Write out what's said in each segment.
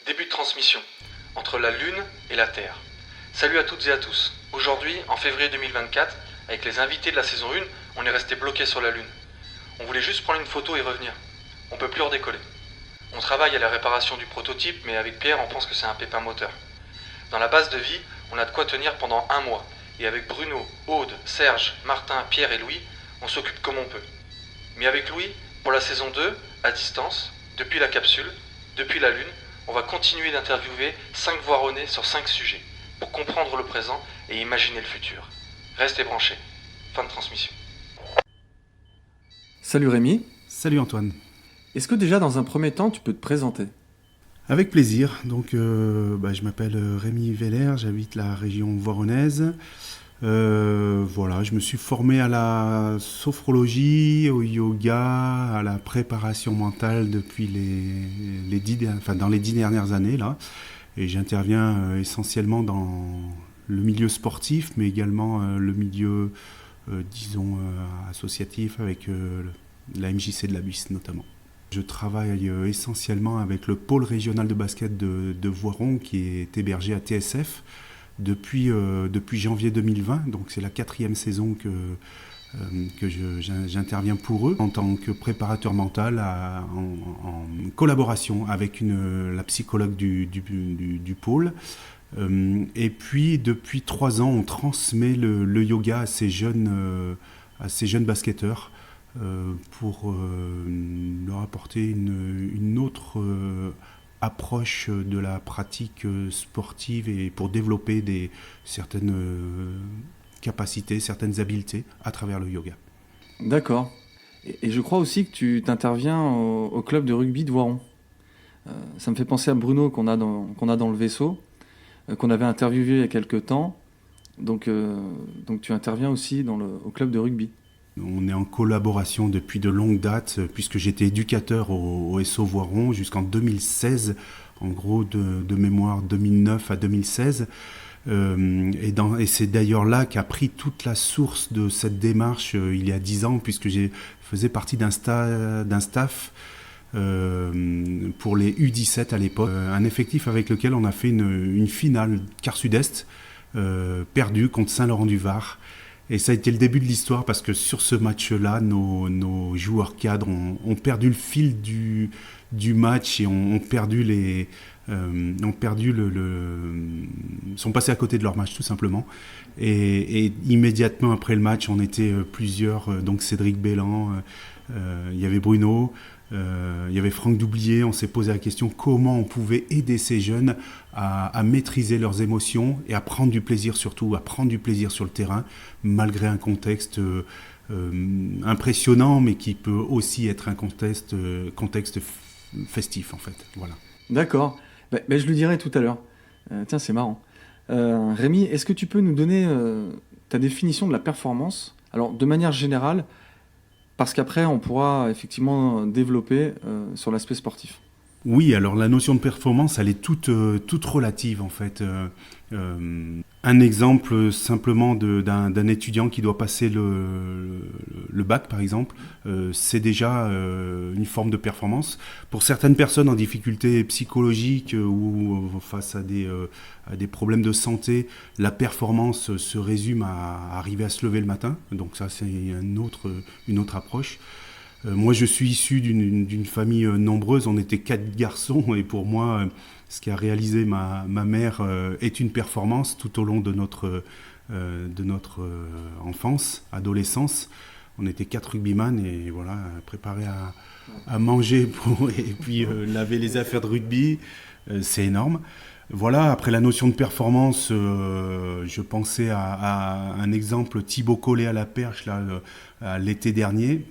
Début de transmission, entre la Lune et la Terre. Salut à toutes et à tous. Aujourd'hui, en février 2024, avec les invités de la saison 1, on est resté bloqué sur la Lune. On voulait juste prendre une photo et revenir. On peut plus redécoller. On travaille à la réparation du prototype, mais avec Pierre, on pense que c'est un pépin moteur. Dans la base de vie, on a de quoi tenir pendant un mois. Et avec Bruno, Aude, Serge, Martin, Pierre et Louis, on s'occupe comme on peut. Mais avec Louis, pour la saison 2, à distance, depuis la capsule, depuis la Lune, on va continuer d'interviewer 5 voironnés sur 5 sujets, pour comprendre le présent et imaginer le futur. Restez branchés. Fin de transmission. Salut Rémi. Salut Antoine. Est-ce que déjà dans un premier temps tu peux te présenter ? Avec plaisir. Donc, je m'appelle Rémi Veller, j'habite la région voironnaise. Je me suis formé à la sophrologie, au yoga, à la préparation mentale depuis dans les 10 dernières années là. Et j'interviens essentiellement dans le milieu sportif, mais également le milieu, associatif avec la MJC de la Buisse notamment. Je travaille essentiellement avec le pôle régional de basket de Voiron qui est hébergé à TSF depuis janvier 2020. Donc c'est la 4e saison que j'interviens pour eux en tant que préparateur mental en collaboration avec la psychologue du pôle. Et puis depuis 3 ans, on transmet le yoga à ces jeunes basketteurs. Pour leur apporter une autre approche de la pratique sportive et pour développer certaines capacités, certaines habiletés à travers le yoga. D'accord. Et je crois aussi que tu t'interviens au club de rugby de Voiron. Ça me fait penser à Bruno qu'on a dans le vaisseau, qu'on avait interviewé il y a quelques temps. Donc tu interviens aussi au club de rugby. On est en collaboration depuis de longues dates, puisque j'étais éducateur au SO Voiron jusqu'en 2016, en gros de mémoire 2009 à 2016. Et c'est d'ailleurs là qu'a pris toute la source de cette démarche il y a 10 ans, puisque je faisais partie d'un staff pour les U17 à l'époque, un effectif avec lequel on a fait une finale quart sud-est perdue contre Saint-Laurent-du-Var. Et ça a été le début de l'histoire parce que sur ce match-là, nos joueurs cadres ont perdu le fil du match et ont sont passés à côté de leur match tout simplement. Et immédiatement après le match, on était plusieurs, donc Cédric Bellan, il y avait Bruno, il y avait Franck Doublier. On s'est posé la question comment on pouvait aider ces jeunes à maîtriser leurs émotions et à prendre du plaisir surtout, à prendre du plaisir sur le terrain, malgré un contexte impressionnant, mais qui peut aussi être un contexte festif en fait. Voilà. D'accord. Je le dirai tout à l'heure. Tiens, c'est marrant. Rémi, est-ce que tu peux nous donner ta définition de la performance ? Alors, de manière générale, parce qu'après, on pourra effectivement développer sur l'aspect sportif. Oui, alors la notion de performance, elle est toute relative en fait. Un exemple simplement d'un étudiant qui doit passer le bac par exemple, c'est déjà une forme de performance. Pour certaines personnes en difficulté psychologique ou face à des problèmes de santé, la performance se résume à arriver à se lever le matin. Donc ça c'est une autre approche. Moi, je suis issu d'une famille nombreuse. On était 4 garçons et pour moi, ce qu'a réalisé ma mère est une performance tout au long de notre enfance, adolescence. On était 4 rugbyman et voilà, préparés à manger et puis laver les affaires de rugby. C'est énorme. Voilà, après la notion de performance, je pensais à un exemple, Thibaut Collet à la perche là, l'été dernier.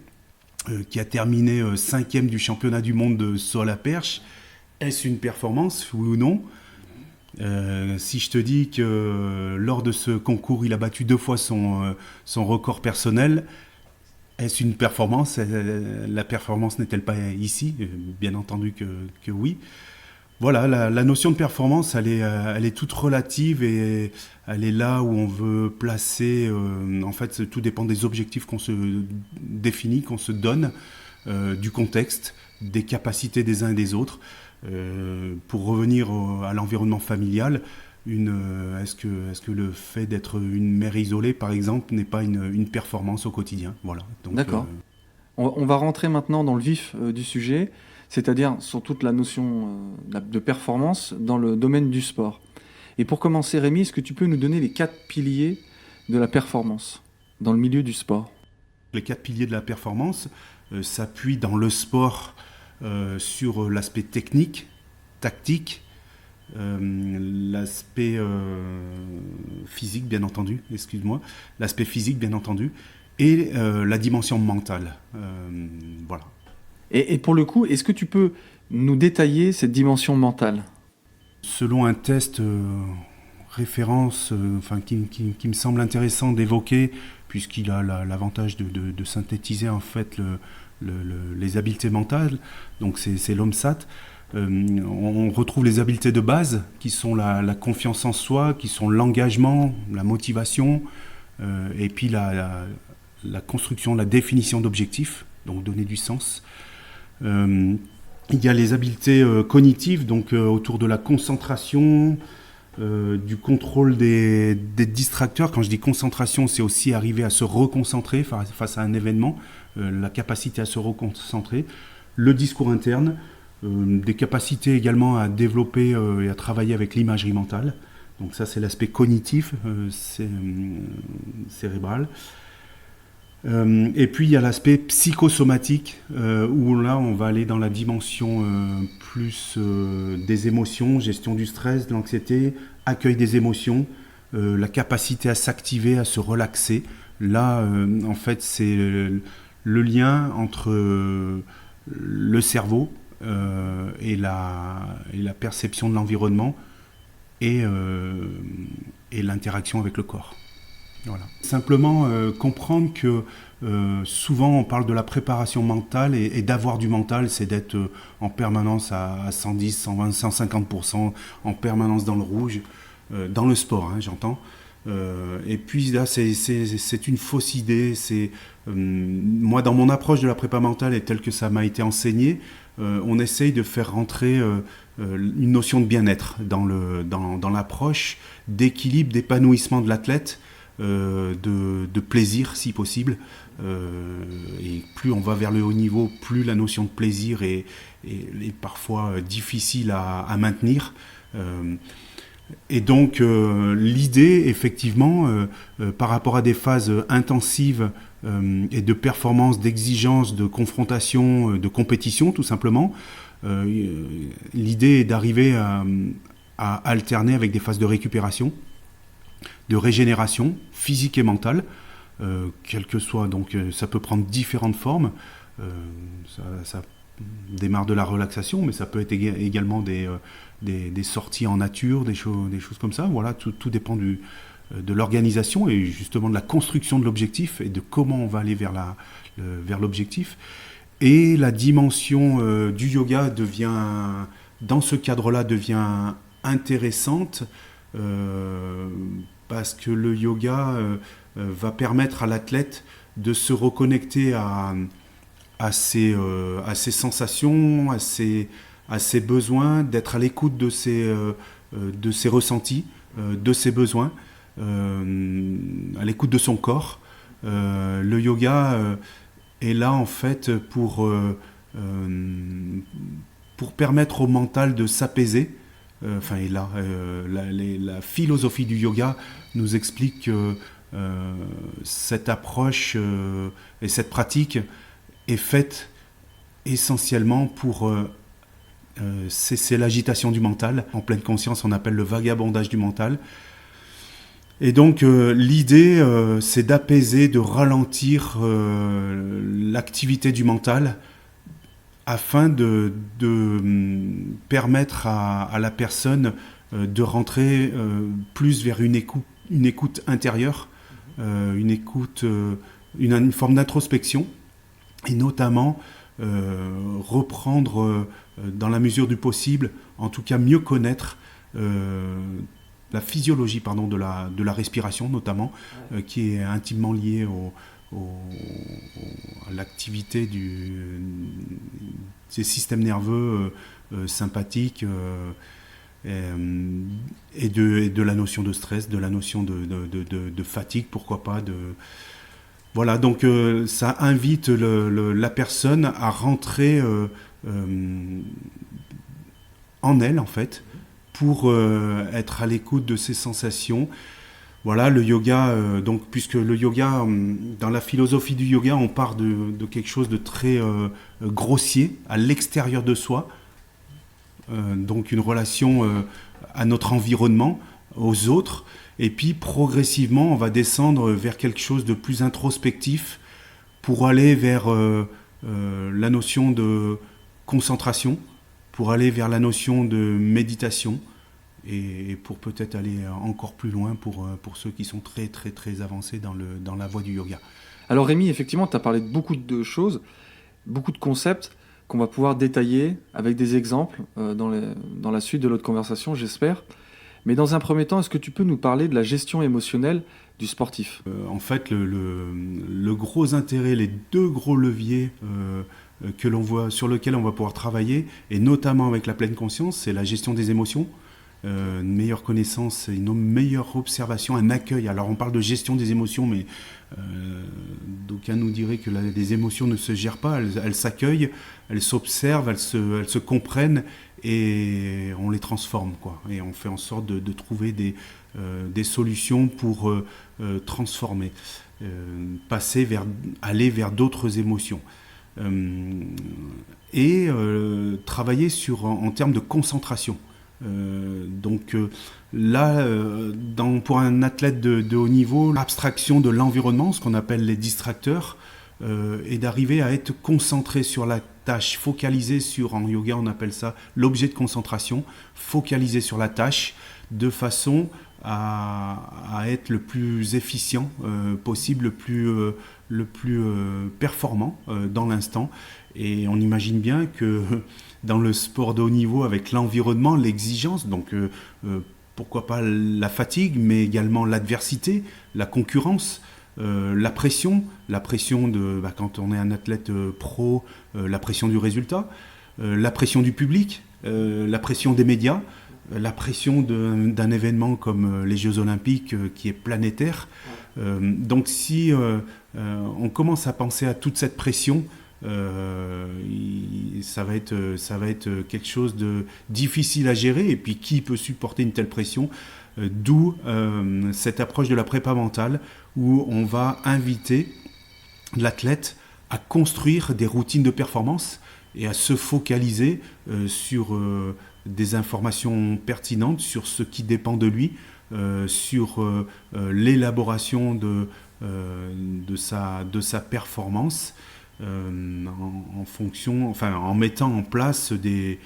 Qui a terminé 5e du championnat du monde de saut à la perche. Est-ce une performance, oui ou non ? Si je te dis que lors de ce concours, il a battu 2 fois son record personnel, est-ce une performance ? La performance n'est-elle pas ici ? Bien entendu que oui. Voilà, la notion de performance, elle est toute relative et elle est là où on veut placer. En fait, tout dépend des objectifs qu'on se définit, qu'on se donne, du contexte, des capacités des uns et des autres. Pour revenir à l'environnement familial, est-ce que le fait d'être une mère isolée, par exemple, n'est pas une performance au quotidien? Voilà. Donc, D'accord. On va rentrer maintenant dans le vif du sujet, c'est-à-dire sur toute la notion de performance dans le domaine du sport. Et pour commencer, Rémi, est-ce que tu peux nous donner les 4 piliers de la performance dans le milieu du sport? Les 4 piliers de la performance s'appuient dans le sport sur l'aspect technique, tactique, l'aspect physique, bien entendu, l'aspect physique, bien entendu, et la dimension mentale. Voilà. Et pour le coup, est-ce que tu peux nous détailler cette dimension mentale? Selon un test référence qui me semble intéressant d'évoquer, puisqu'il a l'avantage de synthétiser en fait les habiletés mentales, donc c'est l'OMSAT. On retrouve les habiletés de base qui sont la confiance en soi, qui sont l'engagement, la motivation, et puis la construction, la définition d'objectifs, donc donner du sens. Il y a les habiletés cognitives, donc autour de la concentration, du contrôle des distracteurs. Quand je dis concentration, c'est aussi arriver à se reconcentrer face à un événement, la capacité à se reconcentrer, le discours interne, des capacités également à développer et à travailler avec l'imagerie mentale. Donc ça, c'est l'aspect cognitif, cérébral. Et puis il y a l'aspect psychosomatique où là on va aller dans la dimension plus des émotions, gestion du stress, de l'anxiété, accueil des émotions, la capacité à s'activer, à se relaxer. Là en fait c'est le lien entre le cerveau et la perception de l'environnement et l'interaction avec le corps. Voilà. Simplement comprendre que souvent on parle de la préparation mentale et d'avoir du mental, c'est d'être en permanence à 110, 120, 150%, en permanence dans le rouge, dans le sport, hein, j'entends. Et puis là, c'est une fausse idée. Moi, dans mon approche de la prépa mentale et telle que ça m'a été enseigné, on essaye de faire rentrer une notion de bien-être dans l'approche, d'équilibre, d'épanouissement de l'athlète, de plaisir si possible. Et plus on va vers le haut niveau, plus la notion de plaisir est parfois difficile à maintenir. Et donc l'idée, effectivement, par rapport à des phases intensives et de performance, d'exigence, de confrontation, de compétition tout simplement, l'idée est d'arriver à alterner avec des phases de récupération, de régénération physique et mentale, quelle que soit. Donc ça peut prendre différentes formes. Ça démarre de la relaxation, mais ça peut être également des sorties en nature, des choses comme ça. Voilà, tout dépend de l'organisation et justement de la construction de l'objectif et de comment on va aller vers l'objectif. Et la dimension du yoga dans ce cadre-là, devient intéressante parce que le yoga va permettre à l'athlète de se reconnecter à ses sensations, à ses besoins, d'être à l'écoute de ses ressentis, de ses besoins, à l'écoute de son corps. Le yoga est là en fait pour permettre au mental de s'apaiser. La philosophie du yoga nous explique que cette approche et cette pratique est faite essentiellement pour cesser l'agitation du mental. En pleine conscience, on appelle le vagabondage du mental. Et donc l'idée, c'est d'apaiser, de ralentir l'activité du mental afin de permettre à la personne de rentrer plus vers une écoute intérieure, une forme d'introspection, et notamment reprendre dans la mesure du possible, en tout cas mieux connaître la physiologie de la respiration notamment, qui est intimement liée à l'activité des systèmes nerveux sympathiques et de la notion de stress, de la notion de fatigue, pourquoi pas. Voilà, donc ça invite la personne à rentrer en elle, en fait, pour être à l'écoute de ses sensations. Voilà, le yoga, donc, puisque le yoga, dans la philosophie du yoga, on part de quelque chose de très grossier, à l'extérieur de soi. Donc une relation à notre environnement, aux autres. Et puis progressivement, on va descendre vers quelque chose de plus introspectif pour aller vers la notion de concentration, pour aller vers la notion de méditation et pour peut-être aller encore plus loin pour ceux qui sont très très très avancés dans la voie du yoga. Alors Rémi, effectivement, tu as parlé de beaucoup de choses, beaucoup de concepts qu'on va pouvoir détailler avec des exemples dans la suite de notre conversation, j'espère. Mais dans un premier temps, est-ce que tu peux nous parler de la gestion émotionnelle du sportif ? En fait, le gros intérêt, les deux gros leviers que l'on voit, sur lesquels on va pouvoir travailler, et notamment avec la pleine conscience, c'est la gestion des émotions, une meilleure connaissance, une meilleure observation, un accueil. Alors on parle de gestion des émotions, mais d'aucuns nous diraient que les émotions ne se gèrent pas, elles s'accueillent, elles s'observent, elles se comprennent et on les transforme, quoi. Et on fait en sorte de trouver des solutions pour transformer, aller vers d'autres émotions. Et travailler en termes de concentration. Pour un athlète de haut niveau, l'abstraction de l'environnement, ce qu'on appelle les distracteurs, est d'arriver à être concentré sur la tâche, focalisé en yoga on appelle ça l'objet de concentration, focalisé sur la tâche de façon à être le plus efficient possible, le plus performant dans l'instant. Et on imagine bien que dans le sport de haut niveau, avec l'environnement, l'exigence, donc pourquoi pas la fatigue, mais également l'adversité, la concurrence, la pression quand on est un athlète pro, la pression du résultat, la pression du public, la pression des médias, la pression d'un événement comme les Jeux Olympiques qui est planétaire. Donc si on commence à penser à toute cette pression, ça va être quelque chose de difficile à gérer. Et puis qui peut supporter une telle pression ? D'où cette approche de la prépa mentale où on va inviter l'athlète à construire des routines de performance et à se focaliser sur des informations pertinentes, sur ce qui dépend de lui, sur l'élaboration de sa performance en mettant en place des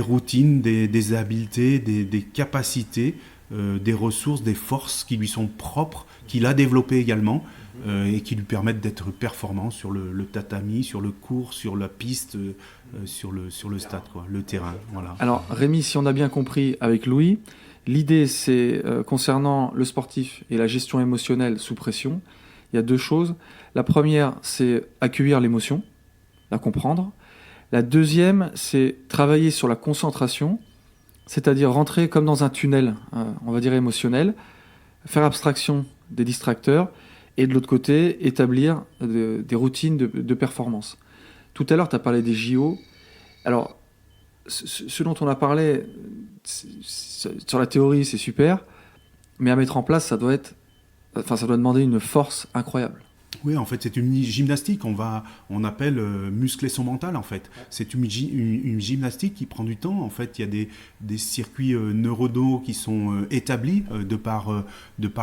routines, des habiletés, des capacités, des ressources, des forces qui lui sont propres, qu'il a développées également et qui lui permettent d'être performant sur le tatami, sur le court, sur la piste, sur le stade, quoi, le terrain. Voilà. Alors Rémi, si on a bien compris avec Louis, l'idée c'est concernant le sportif et la gestion émotionnelle sous pression, il y a deux choses. La première, c'est accueillir l'émotion, la comprendre. La deuxième, c'est travailler sur la concentration, c'est-à-dire rentrer comme dans un tunnel, on va dire émotionnel, faire abstraction des distracteurs et de l'autre côté, établir des routines de performance. Tout à l'heure, tu as parlé des JO. Alors, ce dont on a parlé sur la théorie, c'est super, mais à mettre en place, ça doit demander une force incroyable. Oui, en fait, c'est une gymnastique. On appelle muscler son mental, en fait. C'est une gymnastique qui prend du temps. En fait, il y a des circuits neuronaux qui sont établis de par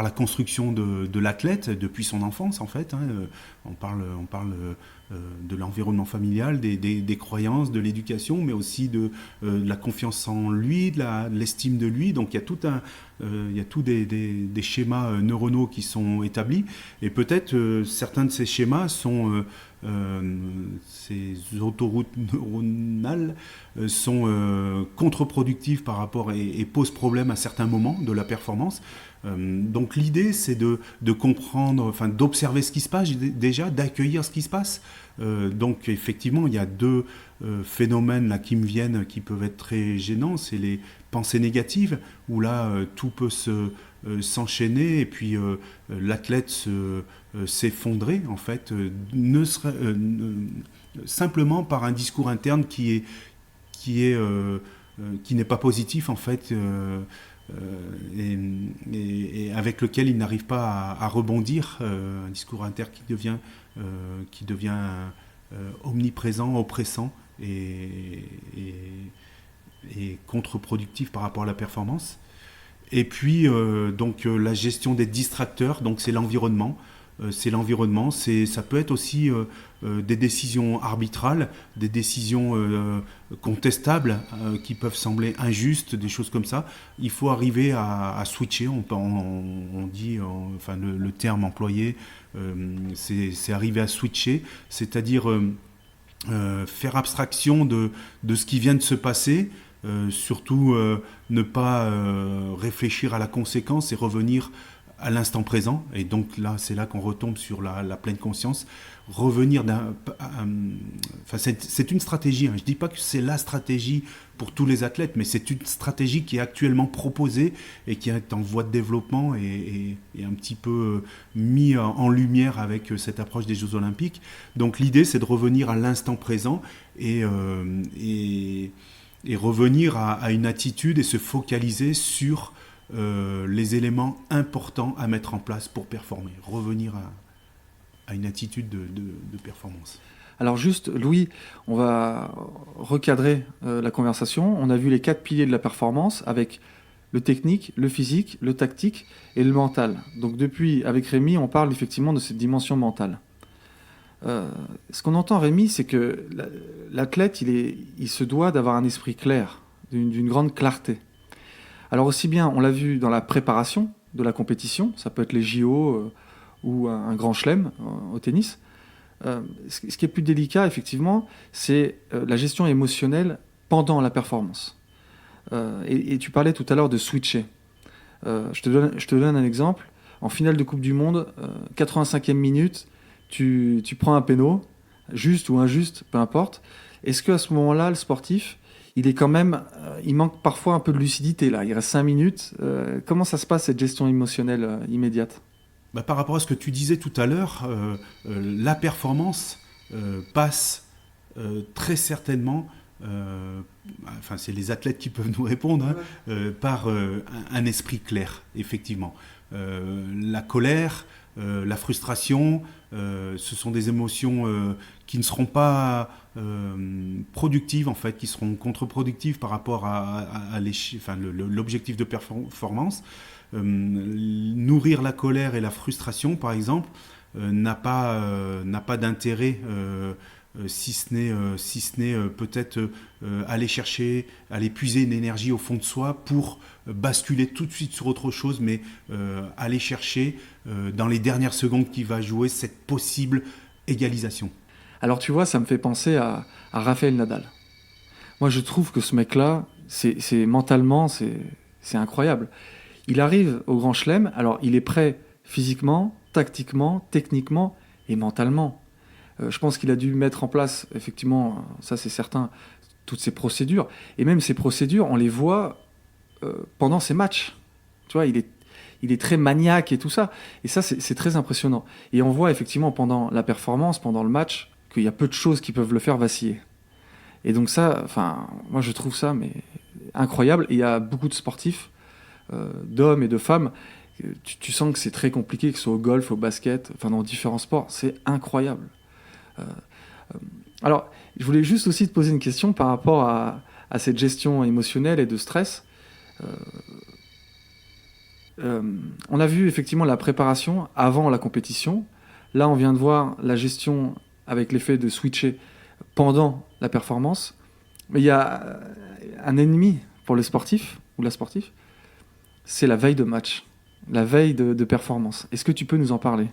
la construction de l'athlète depuis son enfance, en fait. On parle de l'environnement familial, des croyances, de l'éducation, mais aussi de la confiance en lui, de l'estime de lui. Donc, il y a tous des schémas neuronaux qui sont établis. Et peut-être certains de ces schémas sont ces autoroutes neuronales sont contre-productives par rapport et posent problème à certains moments de la performance. Donc l'idée, c'est de comprendre, enfin d'observer ce qui se passe déjà, d'accueillir ce qui se passe. Donc effectivement, il y a deux phénomènes là qui me viennent qui peuvent être très gênants. C'est les pensées négatives, où là tout peut s'enchaîner et puis l'athlète s'effondrer en fait, simplement par un discours interne qui n'est pas positif en fait. Et avec lequel il n'arrive pas à rebondir, un discours interne qui devient omniprésent, oppressant et contre-productif par rapport à la performance. Et puis donc la gestion des distracteurs, donc c'est l'environnement. Ça peut être aussi des décisions arbitrales, des décisions contestables qui peuvent sembler injustes, des choses comme ça. Il faut arriver à switcher, on dit, enfin le terme employé, c'est arriver à switcher, c'est-à-dire faire abstraction de ce qui vient de se passer, surtout ne pas réfléchir à la conséquence et revenir à l'instant présent, et donc là c'est là qu'on retombe sur la pleine conscience, revenir c'est une stratégie, hein. Je ne dis pas que c'est la stratégie pour tous les athlètes, mais c'est une stratégie qui est actuellement proposée et qui est en voie de développement et un petit peu mis en lumière avec cette approche des Jeux Olympiques. Donc l'idée c'est de revenir à l'instant présent et revenir à une attitude et se focaliser sur les éléments importants à mettre en place pour performer, revenir à une attitude de performance. Alors juste, Louis, on va recadrer la conversation. On a vu les 4 piliers de la performance avec le technique, le physique, le tactique et le mental. Donc depuis, avec Rémi, on parle effectivement de cette dimension mentale. Ce qu'on entend, Rémi, c'est que l'athlète, il se doit d'avoir un esprit clair, d'une grande clarté. Alors aussi bien, on l'a vu dans la préparation de la compétition, ça peut être les JO ou un grand chelem au tennis. Ce qui est plus délicat, effectivement, c'est la gestion émotionnelle pendant la performance. Et tu parlais tout à l'heure de switcher. Je te donne un exemple. En finale de Coupe du Monde, 85e minute, tu prends un péno, juste ou injuste, peu importe. Est-ce qu'à ce moment-là, le sportif, il est quand même, il manque parfois un peu de lucidité là. Il reste 5 minutes. Comment ça se passe cette gestion émotionnelle immédiate ? Par rapport à ce que tu disais tout à l'heure, la performance passe très certainement, enfin c'est les athlètes qui peuvent nous répondre, par un esprit clair, effectivement. La colère, la frustration, ce sont des émotions qui ne seront pas productives en fait, qui seront contre-productives par rapport à l'objectif de performance. Nourrir la colère et la frustration, par exemple, n'a pas d'intérêt si ce n'est peut-être aller puiser une énergie au fond de soi pour basculer tout de suite sur autre chose, mais aller chercher dans les dernières secondes qui va jouer cette possible égalisation. Alors tu vois, ça me fait penser à Rafael Nadal. Moi je trouve que ce mec-là, mentalement, c'est incroyable. Il arrive au Grand Chelem, alors il est prêt physiquement, tactiquement, techniquement et mentalement. Je pense qu'il a dû mettre en place, effectivement, ça c'est certain, toutes ces procédures. Et même ces procédures, on les voit pendant ces matchs. Tu vois, il est très maniaque et tout ça. Et ça, c'est très impressionnant. Et on voit effectivement pendant la performance, pendant le match, qu'il y a peu de choses qui peuvent le faire vaciller. Et donc ça, enfin, moi je trouve ça mais incroyable. Et il y a beaucoup de sportifs, d'hommes et de femmes, tu sens que c'est très compliqué, que ce soit au golf, au basket, enfin dans différents sports, c'est incroyable. Alors, je voulais juste aussi te poser une question par rapport à cette gestion émotionnelle et de stress. On a vu effectivement la préparation avant la compétition. Là, on vient de voir la gestion avec l'effet de switcher pendant la performance. Mais il y a un ennemi pour le sportif ou la sportive, c'est la veille de match, la veille de performance. Est-ce que tu peux nous en parler ?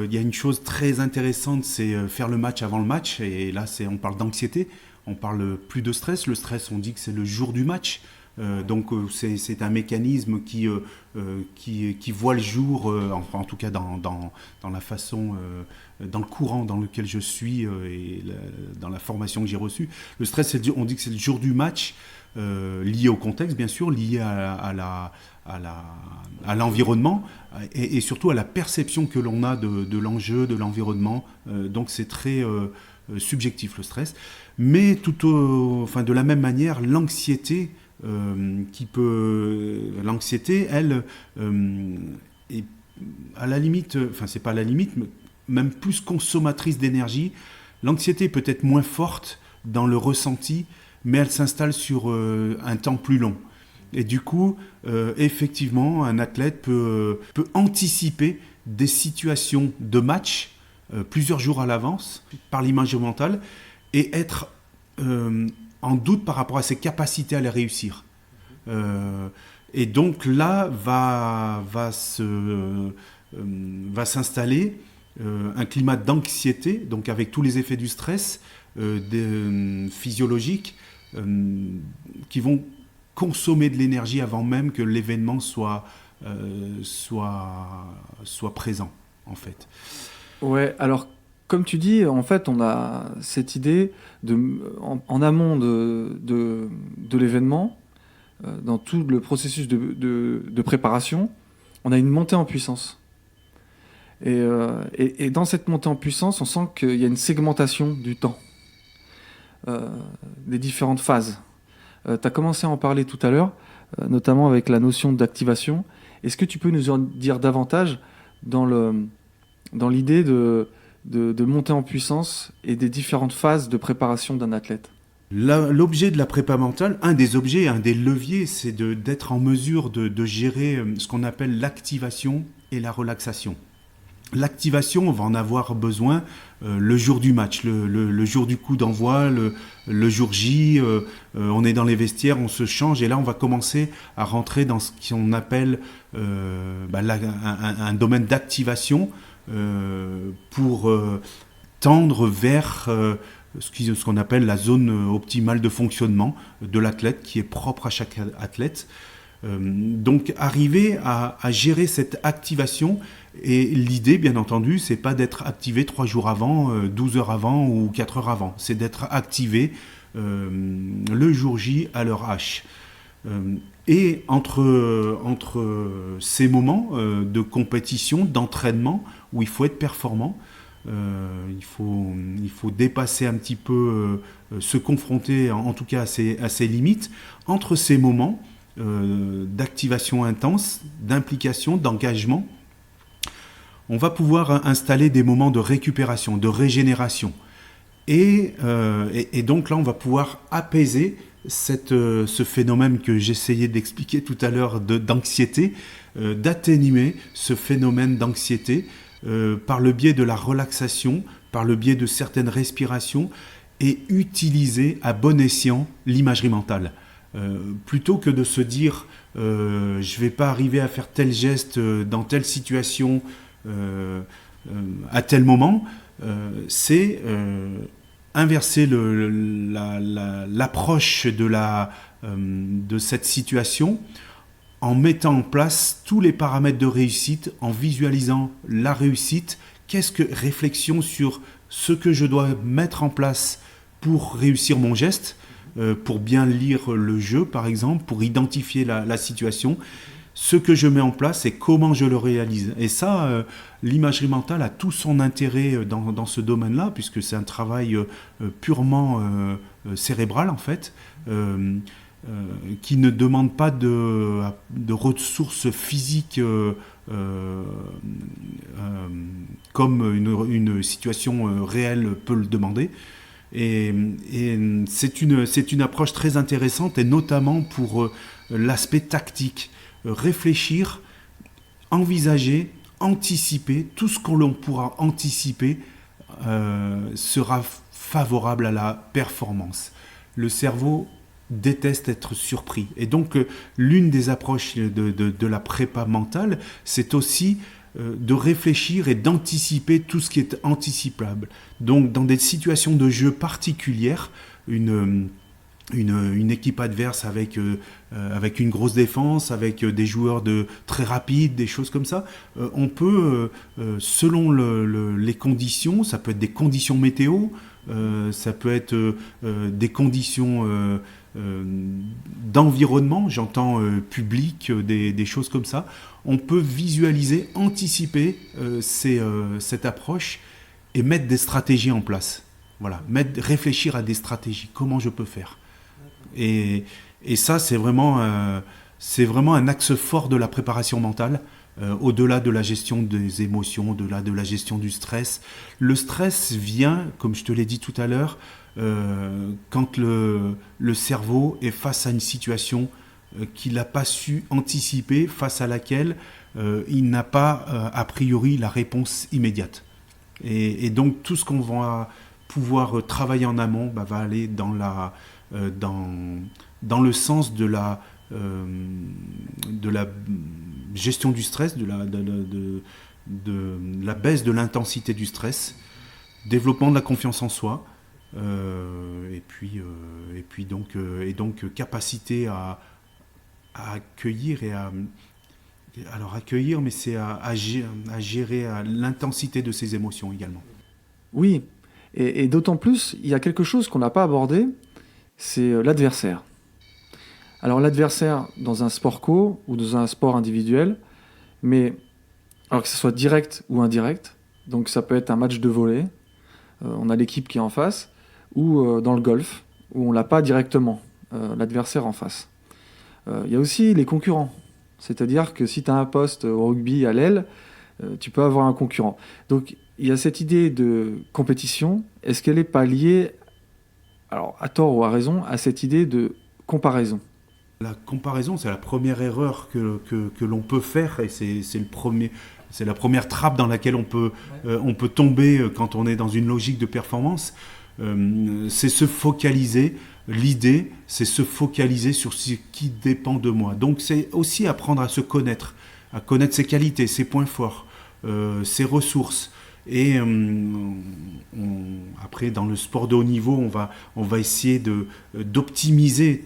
Il y a une chose très intéressante, c'est faire le match avant le match. Et là, on parle d'anxiété, on parle plus de stress. Le stress, on dit que c'est le jour du match. Donc c'est un mécanisme qui voit le jour, en tout cas dans la façon, dans le courant dans lequel je suis dans la formation que j'ai reçue. Le stress, on dit que c'est le jour du match, lié au contexte bien sûr, lié à l'environnement et surtout à la perception que l'on a de l'enjeu, de l'environnement. Donc c'est très subjectif le stress. Mais de la même manière, l'anxiété, l'anxiété, elle, est à la limite, c'est pas à la limite, mais même plus consommatrice d'énergie. L'anxiété peut être moins forte dans le ressenti, mais elle s'installe sur un temps plus long. Et du coup, effectivement, un athlète peut anticiper des situations de match plusieurs jours à l'avance par l'image mentale et être en doute par rapport à ses capacités à les réussir. Et donc là, va s'installer un climat d'anxiété, donc avec tous les effets du stress physiologiques qui vont consommer de l'énergie avant même que l'événement soit présent, en fait. Ouais, alors comme tu dis, en fait, on a cette idée en amont de l'événement, dans tout le processus de préparation, on a une montée en puissance. Et dans cette montée en puissance, on sent qu'il y a une segmentation du temps, des différentes phases. Tu as commencé à en parler tout à l'heure, notamment avec la notion d'activation. Est-ce que tu peux nous en dire davantage dans l'idée de monter en puissance et des différentes phases de préparation d'un athlète? L'objet de la prépa mentale, un des objets, un des leviers, c'est d'être en mesure de gérer ce qu'on appelle l'activation et la relaxation. L'activation, on va en avoir besoin le jour du match, le jour du coup d'envoi, le jour J, on est dans les vestiaires, on se change et là on va commencer à rentrer dans ce qu'on appelle un domaine d'activation pour tendre vers ce qu'on appelle la zone optimale de fonctionnement de l'athlète qui est propre à chaque athlète. Donc arriver à gérer cette activation, et l'idée bien entendu c'est pas d'être activé 3 jours avant, 12 heures avant ou 4 heures avant, c'est d'être activé le jour J à l'heure H. Et entre ces moments de compétition, d'entraînement où il faut être performant, il faut dépasser un petit peu, se confronter en tout cas à ses limites. Entre ces moments d'activation intense, d'implication, d'engagement, on va pouvoir installer des moments de récupération, de régénération. Et donc là, on va pouvoir apaiser ce phénomène que j'essayais d'expliquer tout à l'heure d'anxiété, d'atténuer ce phénomène d'anxiété par le biais de la relaxation, par le biais de certaines respirations et utiliser à bon escient l'imagerie mentale. Plutôt que de se dire je ne vais pas arriver à faire tel geste dans telle situation à tel moment, c'est inverser l'approche de cette situation en mettant en place tous les paramètres de réussite, en visualisant la réussite, réflexion sur ce que je dois mettre en place pour réussir mon geste, pour bien lire le jeu par exemple, pour identifier la situation, ce que je mets en place et comment je le réalise. Et ça, l'imagerie mentale a tout son intérêt dans ce domaine-là, puisque c'est un travail purement cérébral en fait, qui ne demande pas de ressources physiques comme une situation réelle peut le demander. Et c'est une approche très intéressante, et notamment pour l'aspect tactique. Réfléchir, envisager, anticiper, tout ce que l'on pourra anticiper sera favorable à la performance. Le cerveau déteste être surpris. Et donc, l'une des approches de la prépa mentale, c'est aussi de réfléchir et d'anticiper tout ce qui est anticipable. Donc dans des situations de jeu particulières, une équipe adverse avec une grosse défense, avec des joueurs très rapides, des choses comme ça, on peut, selon les conditions, ça peut être des conditions météo, ça peut être des conditions d'environnement, j'entends public, des choses comme ça, on peut visualiser, anticiper cette approche et mettre des stratégies en place. Voilà, réfléchir à des stratégies, comment je peux faire. Et ça, c'est vraiment un axe fort de la préparation mentale, au-delà de la gestion des émotions, au-delà de la gestion du stress. Le stress vient, comme je te l'ai dit tout à l'heure, quand le cerveau est face à une situation qu'il n'a pas su anticiper, face à laquelle il n'a pas, a priori, la réponse immédiate. Et donc, tout ce qu'on va pouvoir travailler en amont va aller dans le sens de la gestion du stress, de la baisse de l'intensité du stress, développement de la confiance en soi, et puis donc capacité à accueillir et accueillir, mais c'est à gérer l'intensité de ses émotions également. Oui, et d'autant plus, il y a quelque chose qu'on n'a pas abordé, c'est l'adversaire. Alors l'adversaire dans un sport co ou dans un sport individuel, mais alors que ce soit direct ou indirect, donc ça peut être un match de volley, on a l'équipe qui est en face, ou dans le golf, où on ne l'a pas directement, l'adversaire en face. Il y a aussi les concurrents, c'est-à-dire que si tu as un poste au rugby à l'aile, tu peux avoir un concurrent. Donc il y a cette idée de compétition, est-ce qu'elle n'est pas liée, alors à tort ou à raison, à cette idée de comparaison? La comparaison, c'est la première erreur que l'on peut faire, et c'est la première trappe dans laquelle on peut tomber quand on est dans une logique de performance. C'est se focaliser, l'idée, c'est se focaliser sur ce qui dépend de moi. Donc c'est aussi apprendre à se connaître, à connaître ses qualités, ses points forts, ses ressources. Et après, dans le sport de haut niveau, on va essayer d'optimiser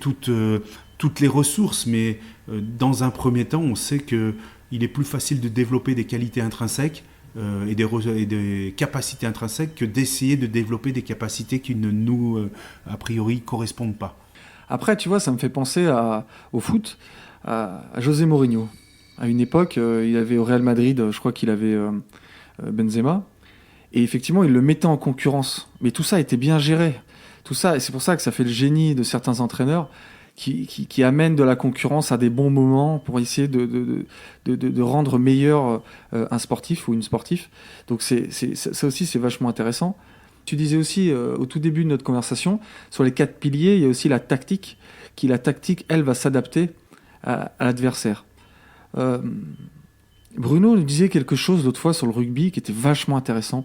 toutes les ressources, mais dans un premier temps, on sait qu'il est plus facile de développer des qualités intrinsèques et des capacités intrinsèques que d'essayer de développer des capacités qui ne nous, a priori, correspondent pas. Après, tu vois, ça me fait penser au foot, à José Mourinho. À une époque, il avait au Real Madrid, je crois qu'il avait Benzema, et effectivement, il le mettait en concurrence. Mais tout ça était bien géré. Tout ça, et c'est pour ça que ça fait le génie de certains entraîneurs qui amènent de la concurrence à des bons moments pour essayer de rendre meilleur un sportif ou une sportive. Donc ça aussi, c'est vachement intéressant. Tu disais aussi au tout début de notre conversation, sur les 4 piliers, il y a aussi la tactique, la tactique, elle, va s'adapter à l'adversaire. Bruno nous disait quelque chose l'autre fois sur le rugby qui était vachement intéressant,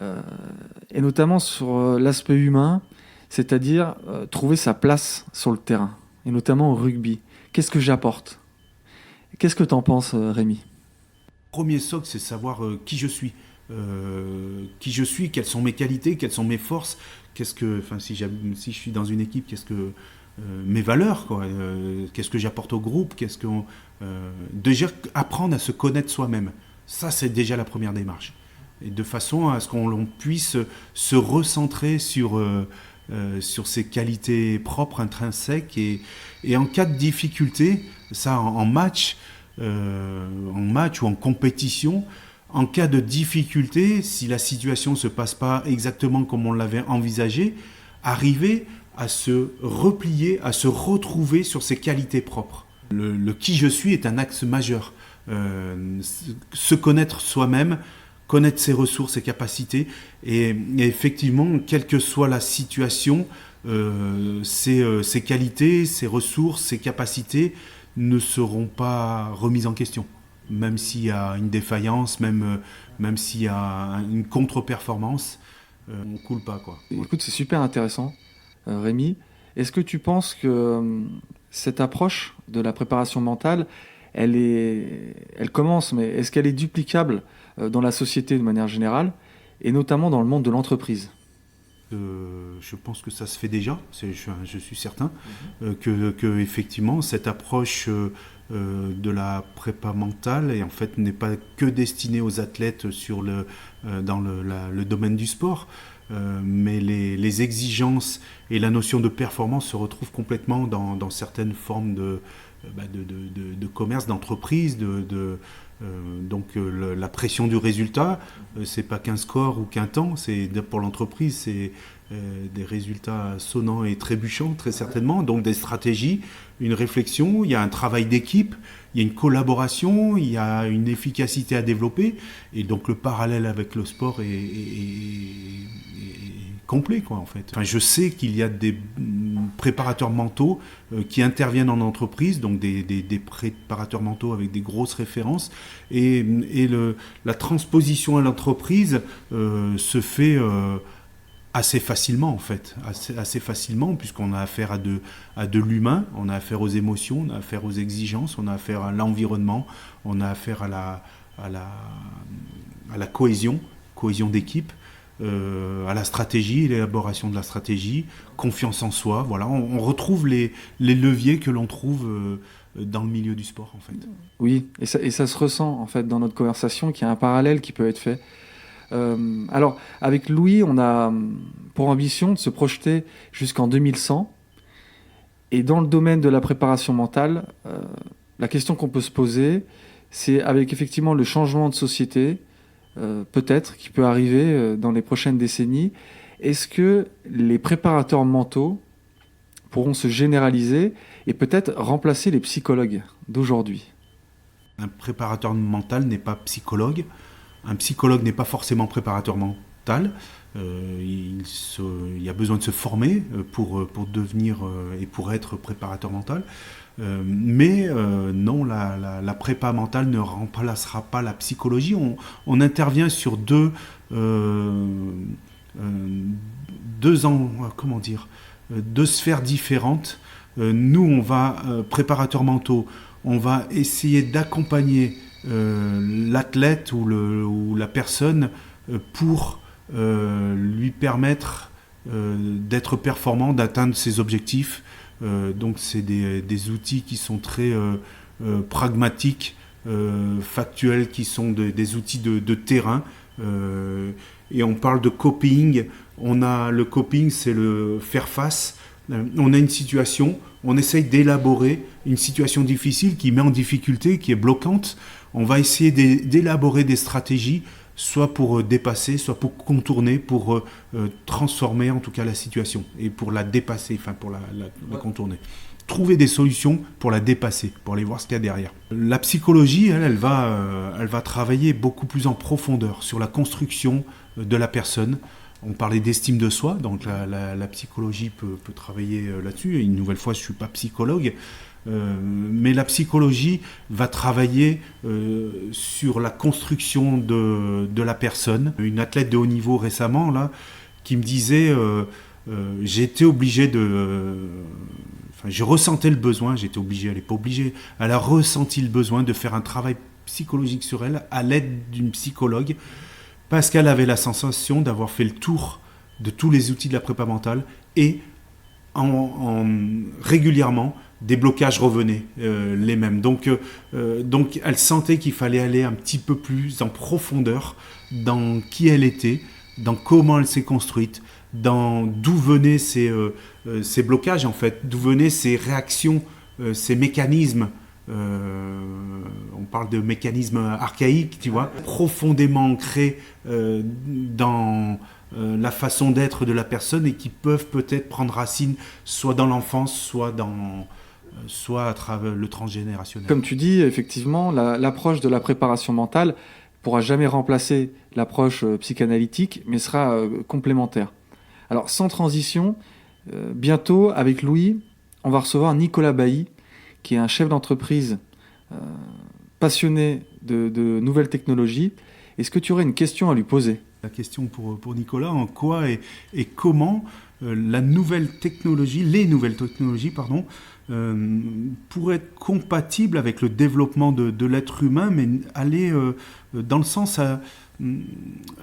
et notamment sur l'aspect humain, c'est-à-dire trouver sa place sur le terrain, et notamment au rugby. Qu'est-ce que j'apporte? Qu'est-ce que tu en penses, Rémi? Premier socle, c'est savoir qui je suis. Qui je suis, quelles sont mes qualités, quelles sont mes forces, si je suis dans une équipe, qu'est-ce que mes valeurs, quoi, qu'est-ce que j'apporte au groupe, déjà apprendre à se connaître soi-même. Ça, c'est déjà la première démarche. Et de façon à ce qu'on puisse se recentrer sur ses qualités propres, intrinsèques, et en cas de difficulté, ça en match ou en compétition, en cas de difficulté, si la situation ne se passe pas exactement comme on l'avait envisagé, arriver à se replier, à se retrouver sur ses qualités propres. Le qui je suis est un axe majeur. Se connaître soi-même, connaître ses ressources, ses capacités, et effectivement, quelle que soit la situation, ses qualités, ses ressources, ses capacités ne seront pas remises en question. Même s'il y a une défaillance, même s'il y a une contre-performance, on ne coule pas, quoi. Écoute, c'est super intéressant, Rémi. Est-ce que tu penses que cette approche de la préparation mentale, elle commence, mais est-ce qu'elle est duplicable dans la société de manière générale, et notamment dans le monde de l'entreprise ? Je pense que ça se fait déjà, je suis certain, que effectivement cette approche de la prépa mentale et en fait n'est pas que destinée aux athlètes dans le domaine du sport, mais les exigences et la notion de performance se retrouvent complètement dans certaines formes de commerce, d'entreprise, la pression du résultat, c'est pas qu'un score ou qu'un temps, pour l'entreprise, c'est des résultats sonnants et trébuchants, très certainement, donc des stratégies, une réflexion, il y a un travail d'équipe, il y a une collaboration, il y a une efficacité à développer, et donc le parallèle avec le sport est complet, quoi, en fait. Enfin, je sais qu'il y a des préparateurs mentaux qui interviennent en entreprise, donc des préparateurs mentaux avec des grosses références, et la transposition à l'entreprise se fait assez facilement, en fait, assez facilement, puisqu'on a affaire à de l'humain, on a affaire aux émotions, on a affaire aux exigences, on a affaire à l'environnement, on a affaire à la cohésion d'équipe, à la stratégie, l'élaboration de la stratégie, confiance en soi. Voilà, on retrouve les leviers que l'on trouve dans le milieu du sport, en fait. Oui, et ça se ressent en fait dans notre conversation qu'il y a un parallèle qui peut être fait. Alors, avec Louis, on a pour ambition de se projeter jusqu'en 2100. Et dans le domaine de la préparation mentale, la question qu'on peut se poser, c'est avec effectivement le changement de société, peut-être, qui peut arriver dans les prochaines décennies, est-ce que les préparateurs mentaux pourront se généraliser et peut-être remplacer les psychologues d'aujourd'hui ? Un préparateur mental n'est pas psychologue. Un psychologue n'est pas forcément préparateur mental. Il y a besoin de se former pour devenir et pour être préparateur mental. Mais non, la prépa mentale ne remplacera pas la psychologie. On intervient sur deux sphères différentes. Nous, on va, préparateurs mentaux, on va essayer d'accompagner l'athlète ou la personne pour lui permettre d'être performant, d'atteindre ses objectifs. Donc c'est des outils qui sont très pragmatiques, factuels, qui sont des outils de terrain. Et on parle de coping. Le coping, c'est le faire face. On a une situation, on essaye d'élaborer une situation difficile qui met en difficulté, qui est bloquante. On va essayer d'élaborer des stratégies, soit pour dépasser, soit pour contourner, pour transformer en tout cas la situation, et pour la dépasser, enfin pour la contourner. Trouver des solutions pour la dépasser, pour aller voir ce qu'il y a derrière. La psychologie, elle va travailler beaucoup plus en profondeur sur la construction de la personne. On parlait d'estime de soi, donc la psychologie peut travailler là-dessus. Et une nouvelle fois, je ne suis pas psychologue, mais la psychologie va travailler sur la construction de la personne. Une athlète de haut niveau récemment, là, qui me disait j'ai été obligé je ressentais le besoin, j'étais obligé, elle n'est pas obligée, elle a ressenti le besoin de faire un travail psychologique sur elle à l'aide d'une psychologue, parce qu'elle avait la sensation d'avoir fait le tour de tous les outils de la prépa mentale et régulièrement, des blocages revenaient les mêmes. Donc elle sentait qu'il fallait aller un petit peu plus en profondeur dans qui elle était, dans comment elle s'est construite, dans d'où venaient ces blocages, en fait, d'où venaient ces réactions, ces mécanismes. On parle de mécanismes archaïques, tu vois, profondément ancrés dans la façon d'être de la personne et qui peuvent peut-être prendre racine soit dans l'enfance, soit à travers le transgénérationnel. Comme tu dis, effectivement, l'approche de la préparation mentale ne pourra jamais remplacer l'approche psychanalytique, mais sera complémentaire. Alors, sans transition, bientôt, avec Louis, on va recevoir Nicolas Bailly, qui est un chef d'entreprise passionné de nouvelles technologies. Est-ce que tu aurais une question à lui poser ? La question pour Nicolas, en quoi et comment les nouvelles technologies, pourraient être compatibles avec le développement de l'être humain, mais aller dans le sens à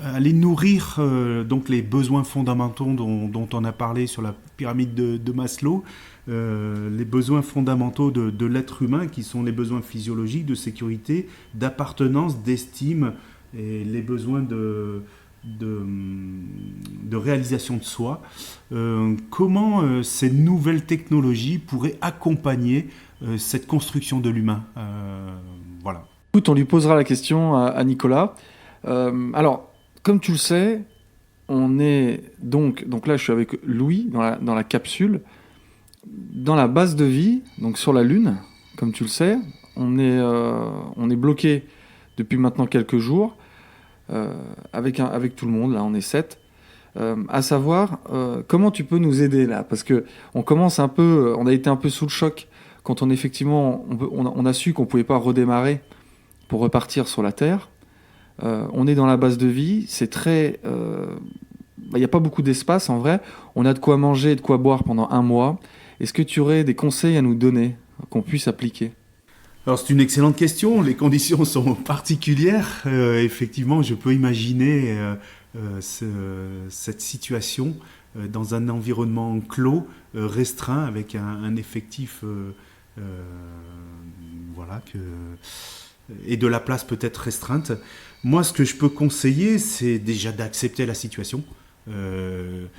aller nourrir donc les besoins fondamentaux dont on a parlé sur la pyramide de Maslow, les besoins fondamentaux de l'être humain, qui sont les besoins physiologiques de sécurité, d'appartenance, d'estime, et les besoins de réalisation de soi. Comment ces nouvelles technologies pourraient accompagner cette construction de l'humain, voilà. Écoute, on lui posera la question à Nicolas. Alors, comme tu le sais, on est donc là je suis avec Louis dans la capsule, dans la base de vie, donc sur la Lune, comme tu le sais. On est bloqué depuis maintenant quelques jours avec tout le monde, là on est 7. À savoir, comment tu peux nous aider là, parce que on a été un peu sous le choc quand on a su qu'on pouvait pas redémarrer pour repartir sur la Terre. On est dans la base de vie, c'est très... Il n'y a pas beaucoup d'espace en vrai, on a de quoi manger et de quoi boire pendant 1 mois. Est-ce que tu aurais des conseils à nous donner, qu'on puisse appliquer ? Alors c'est une excellente question, les conditions sont particulières. Effectivement, je peux imaginer cette situation dans un environnement clos, restreint, avec un effectif et de la place peut-être restreinte. Moi, ce que je peux conseiller, c'est déjà d'accepter la situation.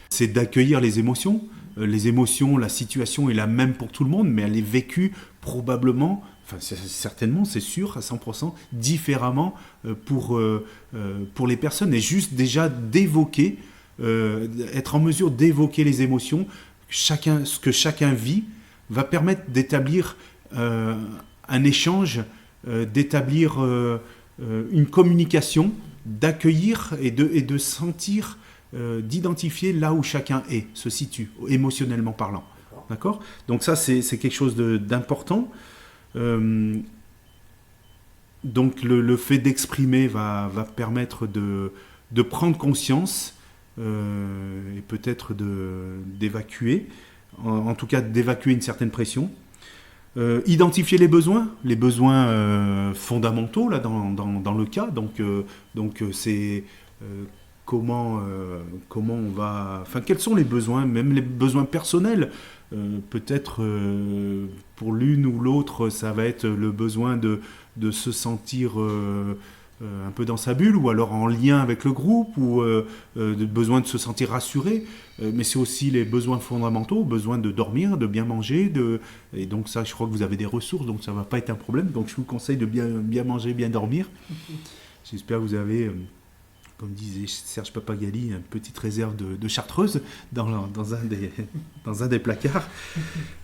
C'est d'accueillir les émotions. Les émotions, la situation est la même pour tout le monde, mais elle est vécue probablement, certainement, c'est sûr, à 100%, différemment pour les personnes. Et juste déjà d'évoquer, être en mesure d'évoquer les émotions, ce que chacun vit, va permettre d'établir un échange, d'établir une communication, d'accueillir et de sentir, d'identifier là où chacun se situe, émotionnellement parlant. D'accord ? Donc ça, c'est quelque chose d'important. Donc le fait d'exprimer va permettre de prendre conscience et peut-être d'évacuer, en tout cas d'évacuer une certaine pression. Identifier les besoins fondamentaux là dans le cas. Donc c'est comment on va, quels sont les besoins, même les besoins personnels. Peut-être pour l'une ou l'autre, ça va être le besoin de se sentir un peu dans sa bulle, ou alors en lien avec le groupe, ou le besoin de se sentir rassuré. Mais c'est aussi les besoins fondamentaux, besoin de dormir, de bien manger. Et donc ça, je crois que vous avez des ressources, donc ça ne va pas être un problème. Donc je vous conseille de bien manger, bien dormir. J'espère que vous avez... comme disait Serge Papagali, une petite réserve de chartreuse dans un des placards.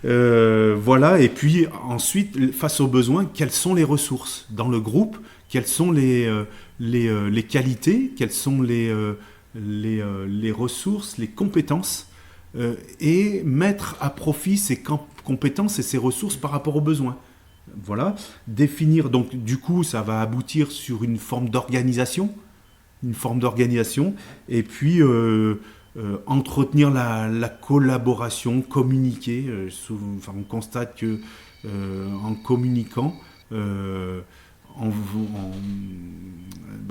Voilà, et puis ensuite, face aux besoins, quelles sont les ressources dans le groupe, quelles sont les qualités, quelles sont les ressources, les compétences, et mettre à profit ces compétences et ces ressources par rapport aux besoins. Voilà, définir, donc du coup, ça va aboutir sur une forme d'organisation, et puis entretenir la collaboration, communiquer. On constate que en communiquant,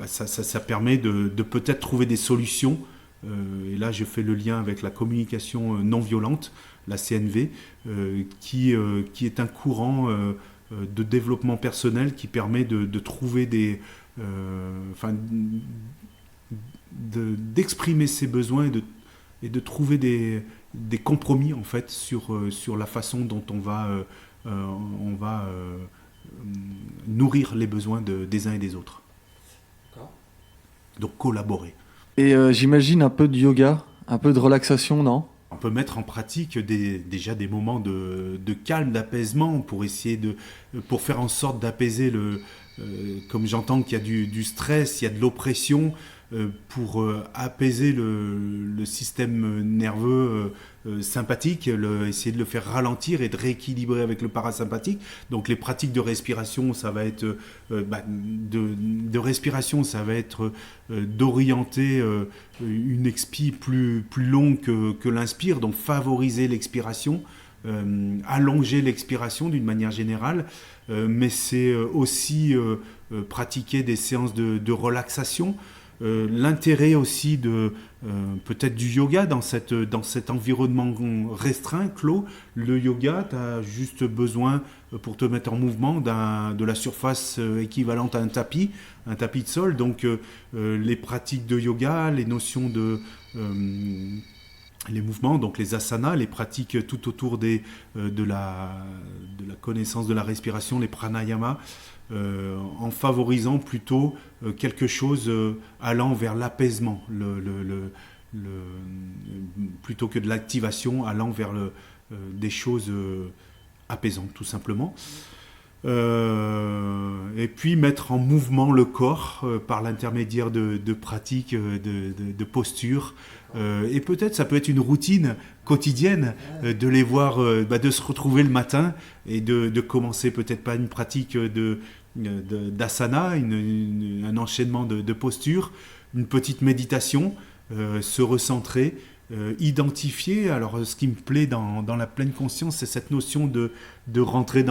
ça permet de peut-être trouver des solutions. Et là, je fais le lien avec la communication non violente, la CNV, qui est un courant de développement personnel qui permet de trouver d'exprimer ses besoins et de trouver des compromis en fait sur la façon dont on va nourrir les besoins des uns et des autres. D'accord. Donc collaborer. Et j'imagine un peu de yoga, un peu de relaxation, non ? On peut mettre en pratique déjà des moments de calme, d'apaisement, pour essayer pour faire en sorte d'apaiser comme j'entends qu'il y a du stress, il y a de l'oppression, pour apaiser le système nerveux sympathique, essayer de le faire ralentir et de rééquilibrer avec le parasympathique. Donc les pratiques de respiration, ça va être de respiration, ça va être d'orienter une expi plus longue que l'inspire, donc favoriser l'expiration, allonger l'expiration d'une manière générale, mais c'est aussi pratiquer des séances de relaxation. L'intérêt aussi de peut-être du yoga dans cet environnement restreint, clos. Le yoga, tu as juste besoin, pour te mettre en mouvement, de la surface équivalente à un tapis de sol. Donc les pratiques de yoga, les notions de les mouvements, donc les asanas, les pratiques tout autour de la connaissance de la respiration, les pranayamas, en favorisant plutôt quelque chose allant vers l'apaisement, plutôt que de l'activation, allant vers des choses apaisantes tout simplement. Et puis mettre en mouvement le corps par l'intermédiaire de pratiques, de postures. Et peut-être ça peut être une routine quotidienne de les voir, de se retrouver le matin et de commencer peut-être par une pratique d'asana, un enchaînement de postures, une petite méditation, se recentrer, identifier. Alors ce qui me plaît dans la pleine conscience, c'est cette notion de rentrer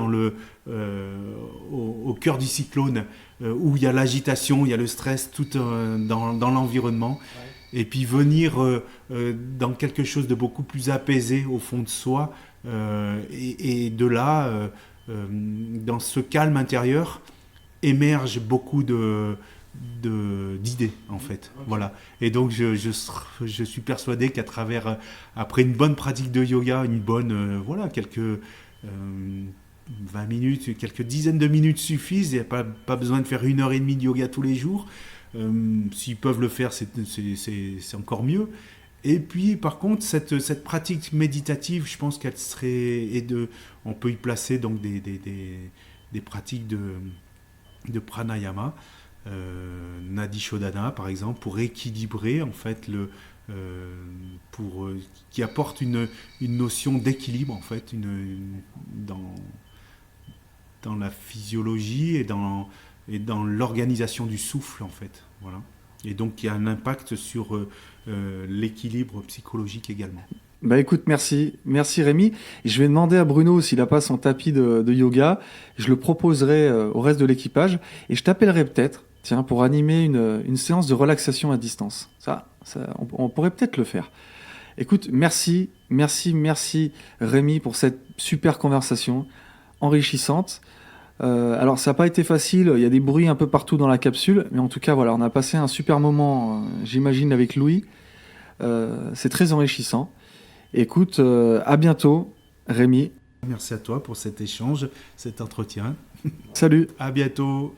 au cœur du cyclone, où il y a l'agitation, il y a le stress, tout dans l'environnement. Ouais. Et puis venir dans quelque chose de beaucoup plus apaisé au fond de soi, et de là, dans ce calme intérieur, émergent beaucoup d'idées en fait. Okay. Voilà. Et donc je suis persuadé qu'à travers, après une bonne pratique de yoga, quelques 20 minutes, quelques dizaines de minutes suffisent. Il n'y a pas besoin de faire 1h30 de yoga tous les jours. S'ils peuvent le faire, c'est encore mieux. Et puis, par contre, cette pratique méditative, je pense qu'elle serait... on peut y placer donc des pratiques de pranayama, Nadi Shodhana, par exemple, pour équilibrer, en fait, qui apporte une notion d'équilibre, en fait, dans la physiologie et dans l'organisation du souffle, en fait. Voilà. Et donc, il y a un impact sur l'équilibre psychologique également. Bah écoute, merci Rémi. Je vais demander à Bruno s'il n'a pas son tapis de yoga. Je le proposerai au reste de l'équipage et je t'appellerai peut-être, pour animer une séance de relaxation à distance. Ça on pourrait peut-être le faire. Écoute, merci Rémi pour cette super conversation enrichissante. Alors ça n'a pas été facile, il y a des bruits un peu partout dans la capsule, mais en tout cas voilà, on a passé un super moment, j'imagine, avec Louis. C'est très enrichissant. Écoute, à bientôt Rémi. Merci à toi pour cet échange, cet entretien. Salut. À bientôt.